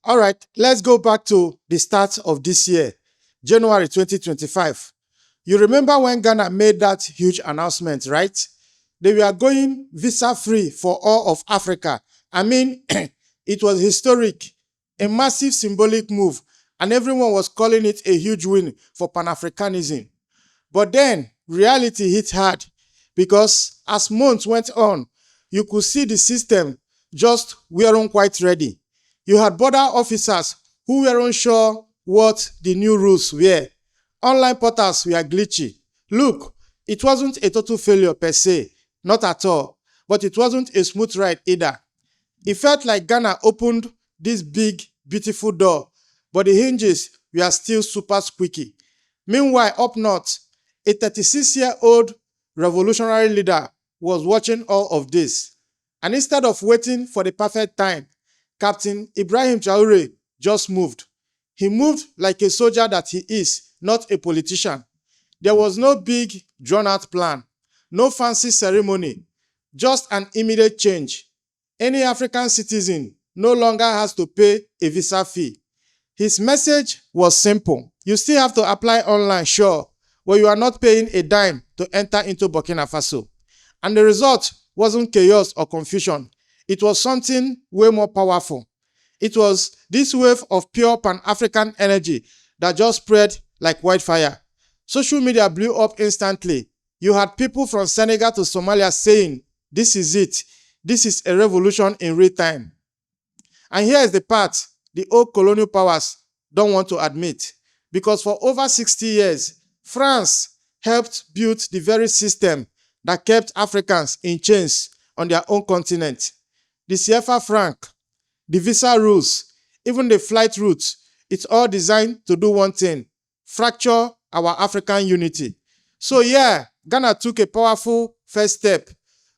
All right, let's go back to the start of this year, January 2025. You remember when Ghana made that huge announcement, right? They were going visa-free for all of Africa. I mean, it was historic, a massive symbolic move, and everyone was calling it a huge win for Pan-Africanism. But then, reality hit hard because as months went on, you could see the system just weren't quite ready. You had border officers who weren't sure what the new rules were. Online portals were glitchy. Look, it wasn't a total failure per se, not at all, but it wasn't a smooth ride either. It felt like Ghana opened this big, beautiful door, but the hinges were still super squeaky. Meanwhile, up north, a 36-year-old revolutionary leader was watching all of this. And instead of waiting for the perfect time, Captain Ibrahim Traoré just moved. He moved like a soldier that he is, not a politician. There was no big, drawn-out plan, no fancy ceremony, just an immediate change. Any African citizen no longer has to pay a visa fee. His message was simple. You still have to apply online, sure, but you are not paying a dime to enter into Burkina Faso. And the result wasn't chaos or confusion. It was something way more powerful. It was this wave of pure Pan-African energy that just spread like wildfire. Social media blew up instantly. You had people from Senegal to Somalia saying, "This is it. This is a revolution in real time." And here is the part the old colonial powers don't want to admit. Because for over 60 years, France helped build the very system that kept Africans in chains on their own continent. The CFA franc, the visa rules, even the flight routes, it's all designed to do one thing: fracture our African unity. So yeah, Ghana took a powerful first step,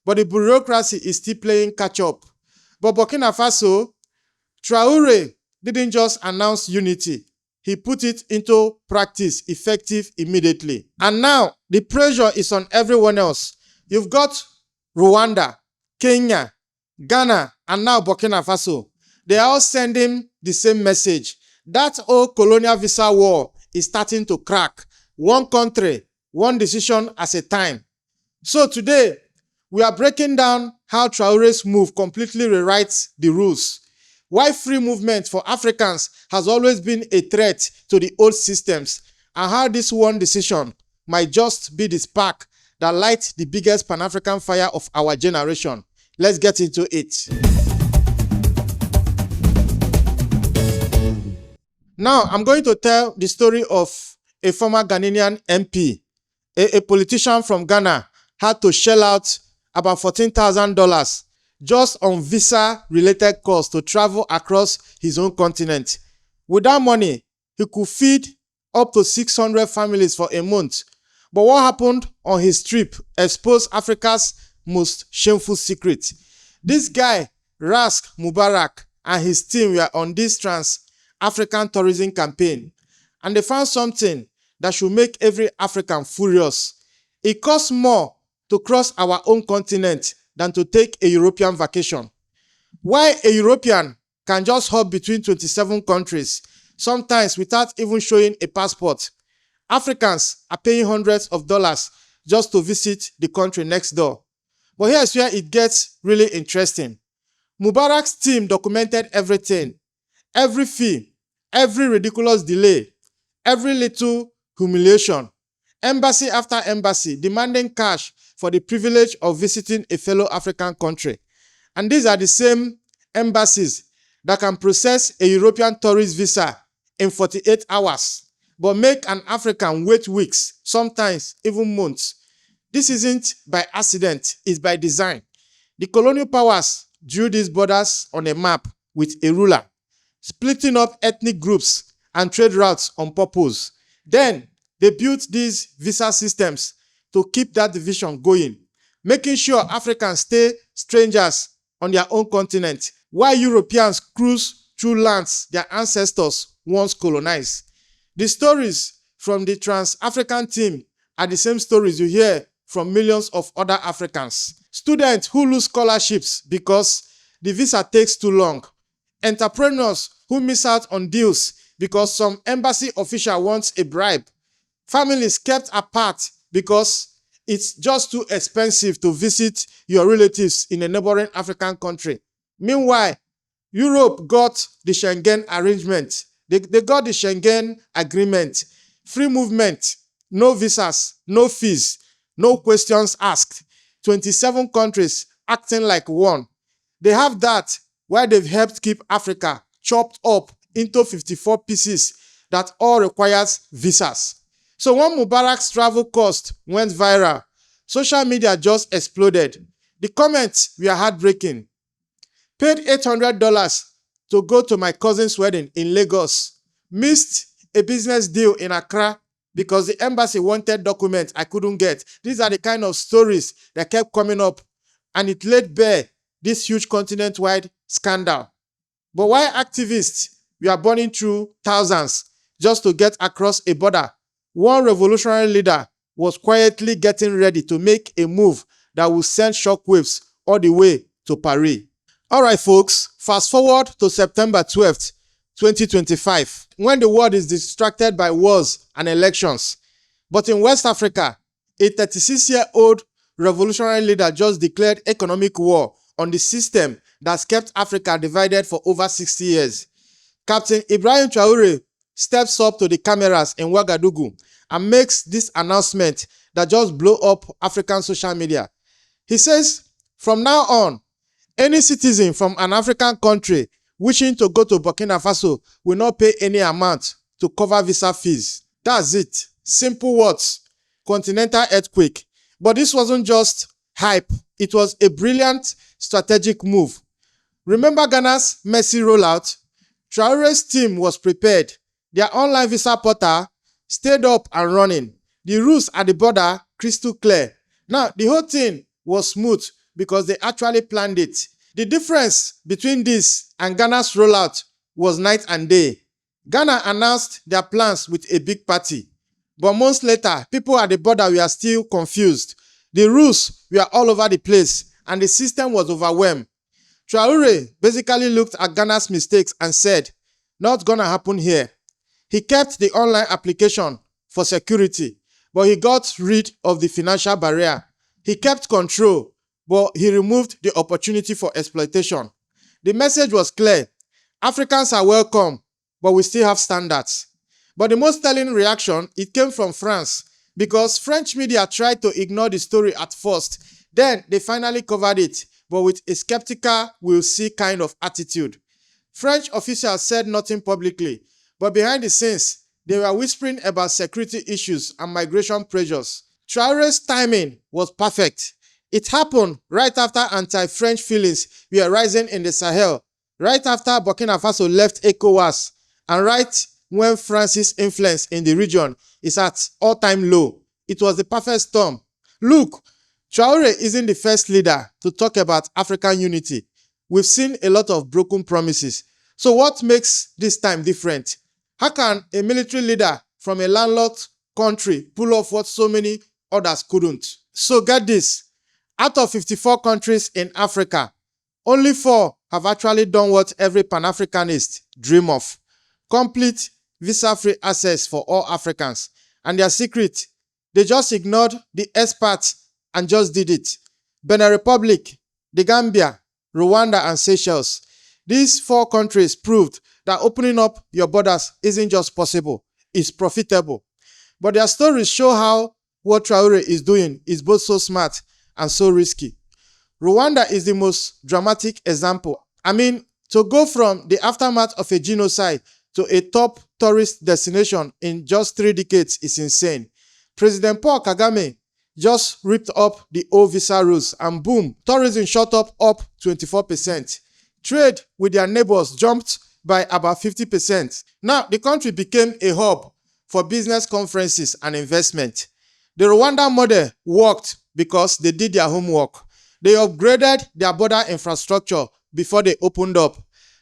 but the bureaucracy is still playing catch up. But Burkina Faso, Traoré didn't just announce unity. He put it into practice, effective immediately. And now the pressure is on everyone else. You've got Rwanda, Kenya, Ghana, and now Burkina Faso. They are all sending the same message. That old colonial visa war is starting to crack. One country, one decision at a time. So today, we are breaking down how Traoré's move completely rewrites the rules. Why free movement for Africans has always been a threat to the old systems, and how this one decision might just be the spark that lights the biggest Pan-African fire of our generation. Let's get into it. Now, I'm going to tell the story of a former Ghanaian MP. A politician from Ghana had to shell out about $14,000 just on visa-related costs to travel across his own continent. With that money, he could feed up to 600 families for a month. But what happened on his trip exposed Africa's most shameful secret. This guy, Rask Mubarak, and his team were on this trans-African tourism campaign, and they found something that should make every African furious. It costs more to cross our own continent than to take a European vacation. Why a European can just hop between 27 countries, sometimes without even showing a passport, Africans are paying hundreds of dollars just to visit the country next door. But here's where it gets really interesting. Mubarak's team documented everything. Every fee, every ridiculous delay, every little humiliation. Embassy after embassy demanding cash for the privilege of visiting a fellow African country. And these are the same embassies that can process a European tourist visa in 48 hours, but make an African wait weeks, sometimes even months. This isn't by accident, it's by design. The colonial powers drew these borders on a map with a ruler, splitting up ethnic groups and trade routes on purpose. Then they built these visa systems to keep that division going, making sure Africans stay strangers on their own continent, while Europeans cruise through lands their ancestors once colonized. The stories from the Trans-African team are the same stories you hear from millions of other Africans. Students who lose scholarships because the visa takes too long. Entrepreneurs who miss out on deals because some embassy official wants a bribe. Families kept apart because it's just too expensive to visit your relatives in a neighboring African country. Meanwhile, Europe got the Schengen arrangement. They got the Schengen agreement. Free movement, no visas, no fees, no questions asked. 27 countries acting like one. They have that while they've helped keep Africa chopped up into 54 pieces that all requires visas. So when Mubarak's travel cost went viral, social media just exploded. The comments were heartbreaking. Paid $800 to go to my cousin's wedding in Lagos. Missed a business deal in Accra because the embassy wanted documents I couldn't get. These are the kind of stories that kept coming up, and it laid bare this huge continent-wide scandal. But why activists were burning through thousands just to get across a border, one revolutionary leader was quietly getting ready to make a move that will send shockwaves all the way to Paris. All right, folks, fast forward to September 12th, 2025, when the world is distracted by wars and elections. But in West Africa, a 36-year-old revolutionary leader just declared economic war on the system that's kept Africa divided for over 60 years. Captain Ibrahim Traoré steps up to the cameras in Ouagadougou and makes this announcement that just blew up African social media. He says, from now on, any citizen from an African country wishing to go to Burkina Faso will not pay any amount to cover visa fees. That's it. Simple words. Continental earthquake. But this wasn't just hype. It was a brilliant strategic move. Remember Ghana's messy rollout? Traoré's team was prepared. Their online visa portal stayed up and running. The rules at the border crystal clear. Now, the whole thing was smooth because they actually planned it. The difference between this and Ghana's rollout was night and day. Ghana announced their plans with a big party. But months later, people at the border were still confused. The rules were all over the place and the system was overwhelmed. Traoré basically looked at Ghana's mistakes and said, not gonna happen here. He kept the online application for security, but he got rid of the financial barrier. He kept control, but he removed the opportunity for exploitation. The message was clear. Africans are welcome, but we still have standards. But the most telling reaction, it came from France, because French media tried to ignore the story at first. Then they finally covered it, but with a skeptical, we'll see kind of attitude. French officials said nothing publicly, but behind the scenes, they were whispering about security issues and migration pressures. Traoré's timing was perfect. It happened right after anti-French feelings were rising in the Sahel, right after Burkina Faso left ECOWAS, and right when France's influence in the region is at all-time low. It was the perfect storm. Look, Traoré isn't the first leader to talk about African unity. We've seen a lot of broken promises. So what makes this time different? How can a military leader from a landlocked country pull off what so many others couldn't? So get this. Out of 54 countries in Africa, only 4 have actually done what every Pan-Africanist dream of. Complete visa-free access for all Africans. And their secret, they just ignored the experts and just did it. Benin Republic, the Gambia, Rwanda, and Seychelles. These 4 countries proved that opening up your borders isn't just possible, it's profitable. But their stories show how what Traoré is doing is both so smart and so risky. Rwanda is the most dramatic example. I mean, to go from the aftermath of a genocide to a top tourist destination in just 3 decades is insane. President Paul Kagame just ripped up the old visa rules and boom, tourism shot up 24%. Trade with their neighbors jumped by about 50%. Now, the country became a hub for business conferences and investment. The Rwanda model worked because they did their homework. They upgraded their border infrastructure before they opened up.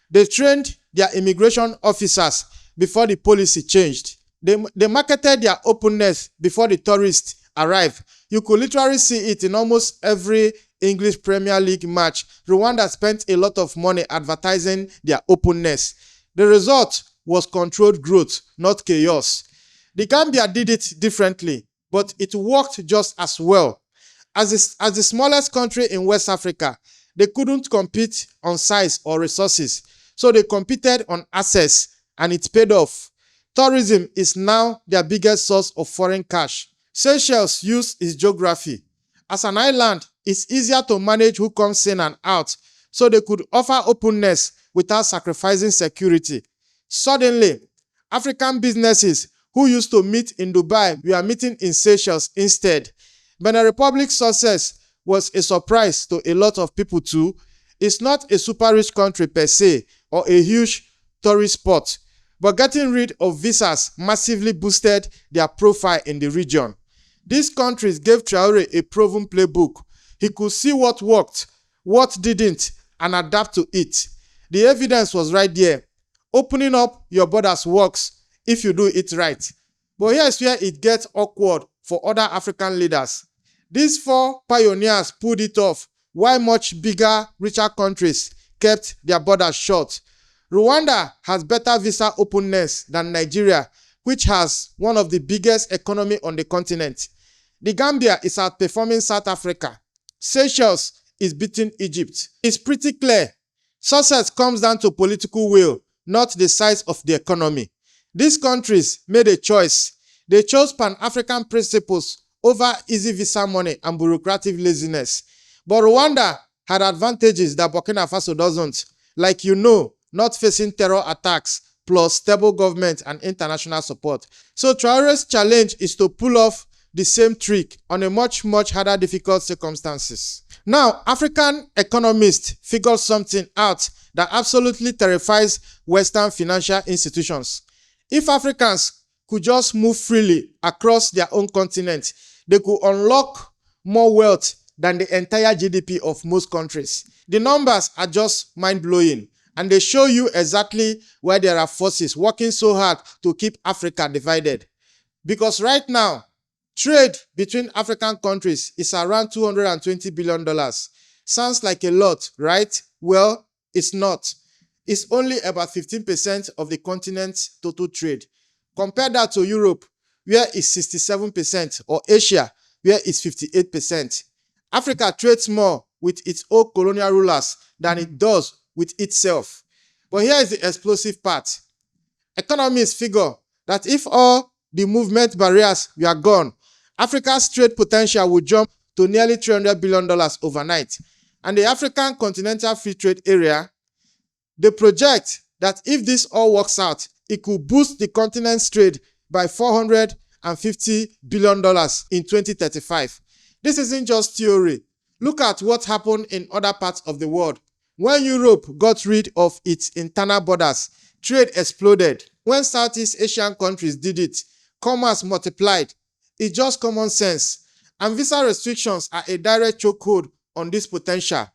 They trained their immigration officers before the policy changed. They marketed their openness before the tourists arrived. You could literally see it in almost every English Premier League match. Rwanda spent a lot of money advertising their openness. The result was controlled growth, not chaos. The Gambia did it differently, but it worked just as well. As the smallest country in West Africa, they couldn't compete on size or resources, so they competed on access, and it paid off. Tourism is now their biggest source of foreign cash. Seychelles used its geography. As an island, it's easier to manage who comes in and out, so they could offer openness without sacrificing security. Suddenly, African businesses who used to meet in Dubai were meeting in Seychelles instead. Benin Republic's success was a surprise to a lot of people too. It's not a super rich country per se or a huge tourist spot, but getting rid of visas massively boosted their profile in the region. These countries gave Traoré a proven playbook. He could see what worked, what didn't, and adapt to it. The evidence was right there. Opening up your borders works if you do it right. But here's where it gets awkward for other African leaders. These four pioneers pulled it off, while much bigger, richer countries kept their borders shut. Rwanda has better visa openness than Nigeria, which has one of the biggest economies on the continent. The Gambia is outperforming South Africa. Seychelles is beating Egypt. It's pretty clear. Success comes down to political will, not the size of the economy. These countries made a choice. They chose Pan-African principles over easy visa money and bureaucratic laziness. But Rwanda had advantages that Burkina Faso doesn't, like not facing terror attacks, plus stable government and international support. So Traoré's challenge is to pull off the same trick on a much harder difficult circumstances. Now, African economists figured something out that absolutely terrifies Western financial institutions. If Africans could just move freely across their own continent, they could unlock more wealth than the entire GDP of most countries. The numbers are just mind-blowing, and they show you exactly why there are forces working so hard to keep Africa divided. Because right now, trade between African countries is around $220 billion. Sounds like a lot, right? Well, it's not. It's only about 15% of the continent's total trade. Compare that to Europe, where it's 67%, or Asia, where it's 58%. Africa trades more with its old colonial rulers than it does with itself. But here is the explosive part. Economists figure that if all the movement barriers were gone, Africa's trade potential would jump to nearly $300 billion overnight. And the African Continental Free Trade Area, they project that if this all works out, it could boost the continent's trade by $450 billion in 2035. This isn't just theory. Look at what happened in other parts of the world. When Europe got rid of its internal borders, trade exploded. When Southeast Asian countries did it, commerce multiplied. It's just common sense. And visa restrictions are a direct chokehold on this potential.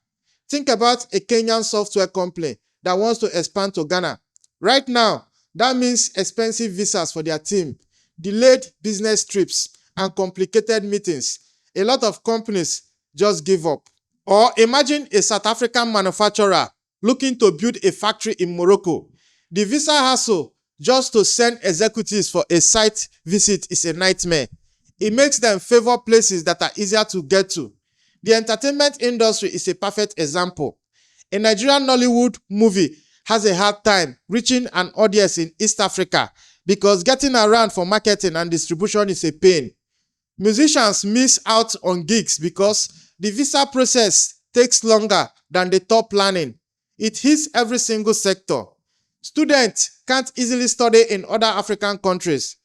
Think about a Kenyan software company that wants to expand to Ghana. Right now, that means expensive visas for their team, delayed business trips, and complicated meetings. A lot of companies just give up. Or imagine a South African manufacturer looking to build a factory in Morocco. The visa hassle just to send executives for a site visit is a nightmare. It makes them favor places that are easier to get to. The entertainment industry is a perfect example. A Nigerian Nollywood movie has a hard time reaching an audience in East Africa because getting around for marketing and distribution is a pain. Musicians miss out on gigs because the visa process takes longer than the tour planning. It hits every single sector. Students can't easily study in other African countries.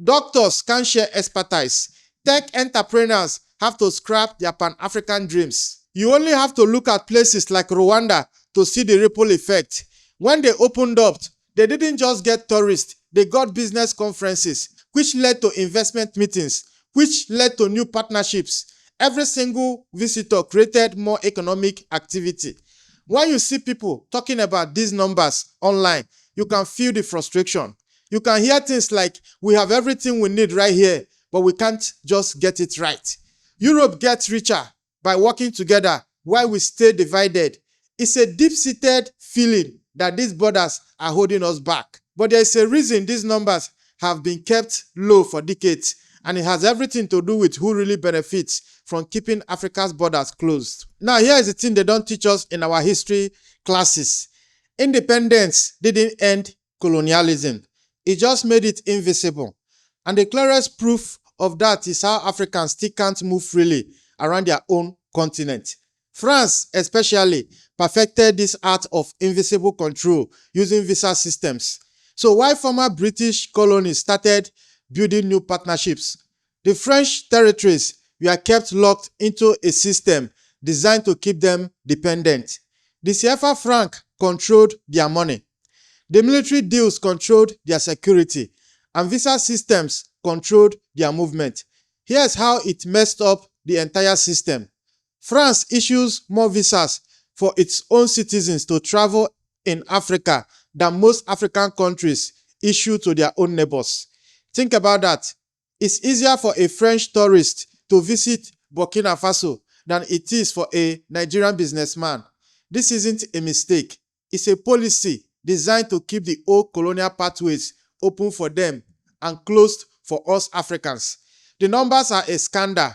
Doctors can't share expertise. Tech entrepreneurs have to scrap their Pan-African dreams. You only have to look at places like Rwanda to see the ripple effect. When they opened up, they didn't just get tourists, they got business conferences, which led to investment meetings, which led to new partnerships. Every single visitor created more economic activity. When you see people talking about these numbers online, you can feel the frustration. You can hear things like, we have everything we need right here, but we can't just get it right. Europe gets richer by working together while we stay divided. It's a deep-seated feeling that these borders are holding us back. But there is a reason these numbers have been kept low for decades, and it has everything to do with who really benefits from keeping Africa's borders closed. Now, here is the thing they don't teach us in our history classes. Independence didn't end colonialism. It just made it invisible. And the clearest proof of that is how Africans still can't move freely around their own continent. France, especially, perfected this art of invisible control using visa systems. So while former British colonies started building new partnerships, the French territories were kept locked into a system designed to keep them dependent. The CFA franc controlled their money. The military deals controlled their security, and visa systems controlled their movement. Here's how it messed up the entire system. France issues more visas for its own citizens to travel in Africa than most African countries issue to their own neighbors. Think about that. It's easier for a French tourist to visit Burkina Faso than it is for a Nigerian businessman. This isn't a mistake. It's a policy designed to keep the old colonial pathways open for them and closed for us Africans. The numbers are a scandal.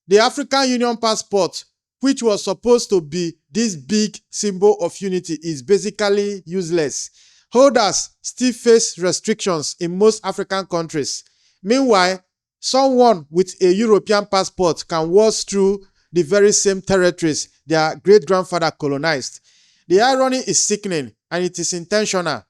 The African Union passport, which was supposed to be this big symbol of unity, is basically useless. Holders still face restrictions in most African countries. Meanwhile, someone with a European passport can waltz through the very same territories their great-grandfather colonized. The irony is sickening, and it is intentional.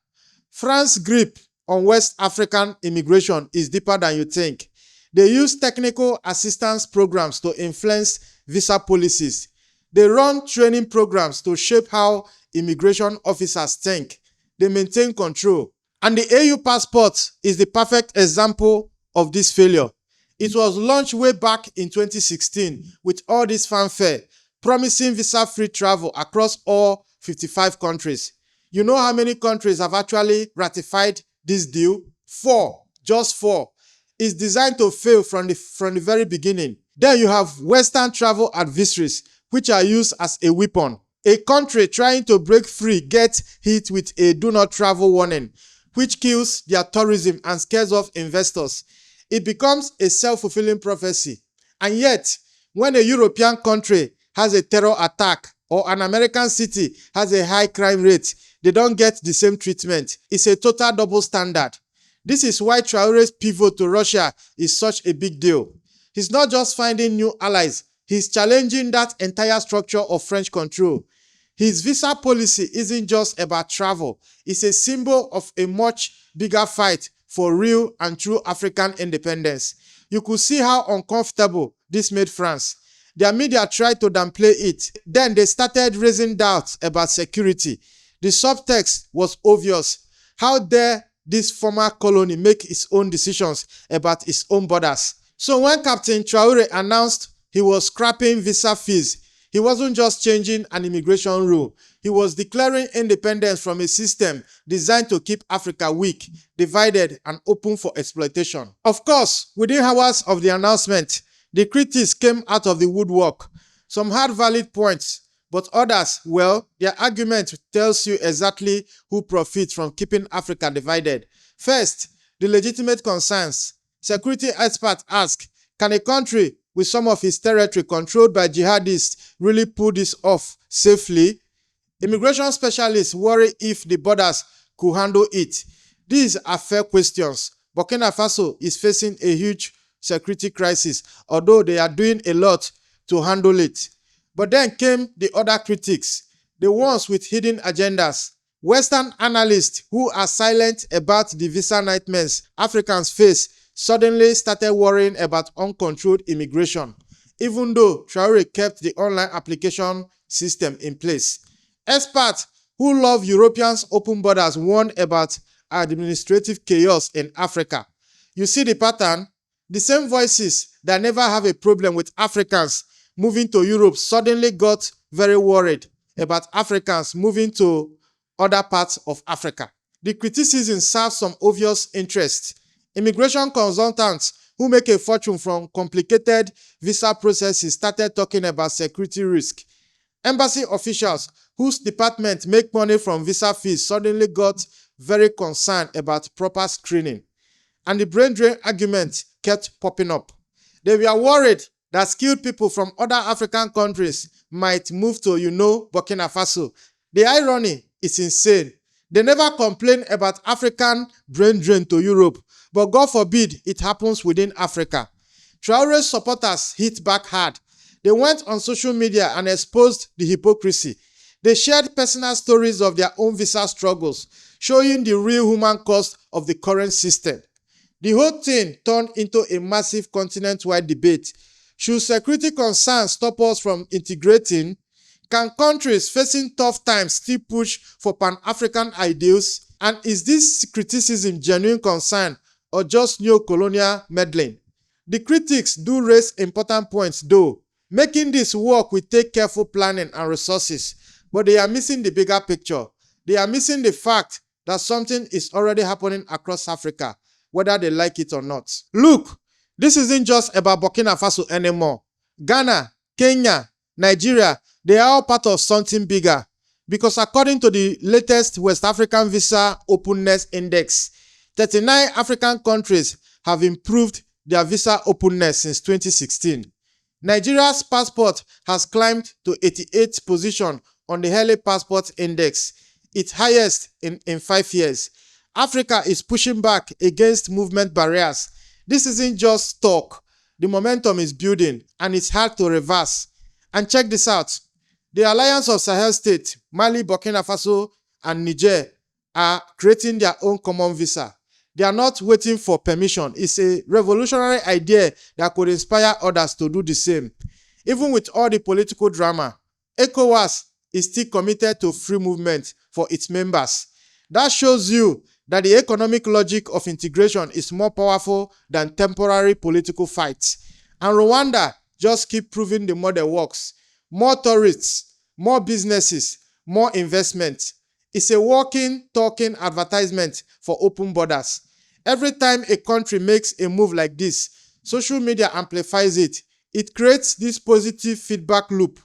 France's grip on West African immigration is deeper than you think. They use technical assistance programs to influence visa policies. They run training programs to shape how immigration officers think. They maintain control. And the AU passport is the perfect example of this failure. It was launched way back in 2016 with all this fanfare, promising visa-free travel across all 55 countries. You know how many countries have actually ratified this deal? 4. Just 4. It's designed to fail from the very beginning. Then you have Western travel advisories, which are used as a weapon. A country trying to break free gets hit with a do not travel warning, which kills their tourism and scares off investors. It becomes a self-fulfilling prophecy. And yet, when a European country has a terror attack or an American city has a high crime rate, they don't get the same treatment. It's a total double standard. This is why Traoré's pivot to Russia is such a big deal. He's not just finding new allies, he's challenging that entire structure of French control. His visa policy isn't just about travel, it's a symbol of a much bigger fight for real and true African independence. You could see how uncomfortable this made France. Their media tried to downplay it. Then they started raising doubts about security. The subtext was obvious. How dare this former colony make its own decisions about its own borders? So when Captain Traoré announced he was scrapping visa fees, he wasn't just changing an immigration rule. He was declaring independence from a system designed to keep Africa weak, divided, and open for exploitation. Of course, within hours of the announcement, the critics came out of the woodwork. Some had valid points, but others, well, their argument tells you exactly who profits from keeping Africa divided. First, the legitimate concerns. Security experts ask, can a country with some of its territory controlled by jihadists really pull this off safely? Immigration specialists worry if the borders could handle it. These are fair questions. Burkina Faso is facing a huge security crisis, although they are doing a lot to handle it. But then came the other critics, the ones with hidden agendas. Western analysts who are silent about the visa nightmares Africans face suddenly started worrying about uncontrolled immigration, even though Traoré kept the online application system in place. Experts who love Europeans' open borders warned about administrative chaos in Africa. You see the pattern? The same voices that never have a problem with Africans moving to Europe suddenly got very worried about Africans moving to other parts of Africa. The criticism serves some obvious interest. Immigration consultants who make a fortune from complicated visa processes started talking about security risk. Embassy officials whose department make money from visa fees, suddenly got very concerned about proper screening. And the brain drain argument kept popping up. They were worried that skilled people from other African countries might move to, Burkina Faso. The irony is insane. They never complain about African brain drain to Europe, but God forbid it happens within Africa. Traoré's supporters hit back hard. They went on social media and exposed the hypocrisy. They shared personal stories of their own visa struggles, showing the real human cost of the current system. The whole thing turned into a massive continent-wide debate. Should security concerns stop us from integrating? Can countries facing tough times still push for Pan-African ideals? And is this criticism genuine concern or just neo-colonial meddling? The critics do raise important points though. Making this work will take careful planning and resources, but they are missing the bigger picture. They are missing the fact that something is already happening across Africa, whether they like it or not. Look, this isn't just about Burkina Faso anymore. Ghana, Kenya, Nigeria, they are all part of something bigger. Because according to the latest West African Visa Openness Index, 39 African countries have improved their visa openness since 2016. Nigeria's passport has climbed to 88th position on the Heli Passport Index, its highest in 5 years. Africa is pushing back against movement barriers. This isn't just talk. The momentum is building and it's hard to reverse. And check this out. The Alliance of Sahel States, Mali, Burkina Faso, and Niger are creating their own common visa. They are not waiting for permission. It's a revolutionary idea that could inspire others to do the same. Even with all the political drama, ECOWAS is still committed to free movement for its members. That shows you that the economic logic of integration is more powerful than temporary political fights. And Rwanda just keep proving the model works. More tourists, more businesses, more investment. It's a walking, talking advertisement for open borders. Every time a country makes a move like this, social media amplifies it. It creates this positive feedback loop.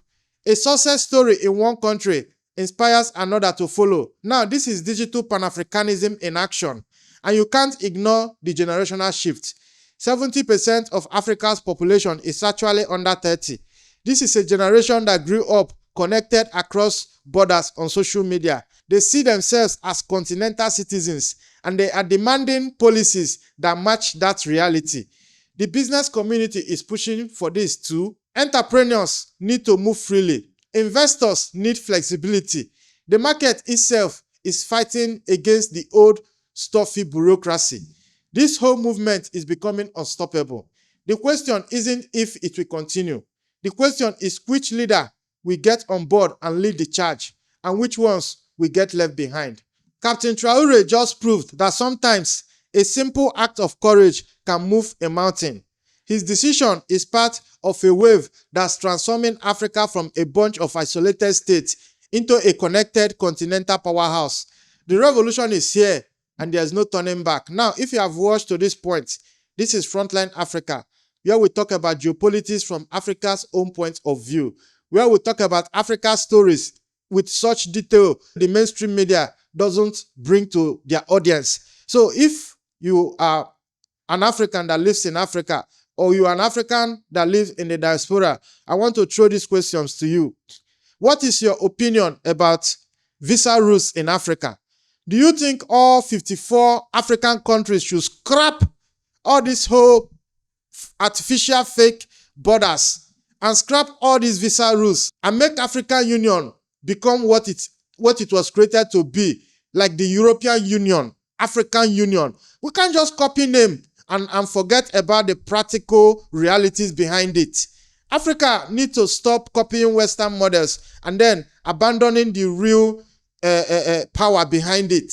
A success story in one country inspires another to follow. Now, this is digital Pan-Africanism in action, and you can't ignore the generational shift. 70% of Africa's population is actually under 30. This is a generation that grew up connected across borders on social media. They see themselves as continental citizens, and they are demanding policies that match that reality. The business community is pushing for this too. Entrepreneurs need to move freely. Investors need flexibility. The market itself is fighting against the old stuffy bureaucracy. This whole movement is becoming unstoppable. The question isn't if it will continue. The question is which leader will get on board and lead the charge, and which ones will get left behind. Captain Traoré just proved that sometimes a simple act of courage can move a mountain. His decision is part of a wave that's transforming Africa from a bunch of isolated states into a connected continental powerhouse. The revolution is here, and there's no turning back. Now, if you have watched to this point, this is Frontline Africa, where we talk about geopolitics from Africa's own point of view, where we talk about Africa's stories with such detail the mainstream media doesn't bring to their audience. So if you are an African that lives in Africa, or you are an African that lives in the diaspora, I want to throw these questions to you. What is your opinion about visa rules in Africa? Do you think all 54 African countries should scrap all this whole artificial fake borders and scrap all these visa rules and make African Union become what it was created to be, like the European Union, African Union? We can't just copy name and forget about the practical realities behind it. Africa needs to stop copying Western models and then abandoning the real power behind it.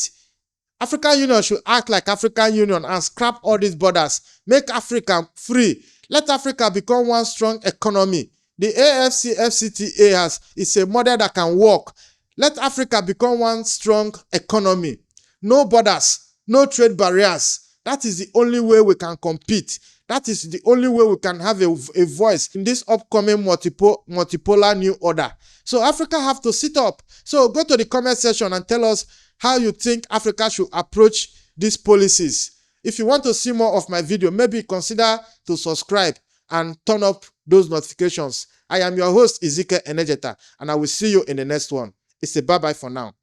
African Union should act like African Union and scrap all these borders. Make Africa free. Let Africa become one strong economy. The AFCFTA is a model that can work. Let Africa become one strong economy. No borders, no trade barriers. That is the only way we can compete. That is the only way we can have a voice in this upcoming multipolar new order. So Africa have to sit up. So go to the comment section and tell us how you think Africa should approach these policies. If you want to see more of my video, maybe consider to subscribe and turn up those notifications. I am your host, Ezekiel Enejeta, and I will see you in the next one. It's a bye-bye for now.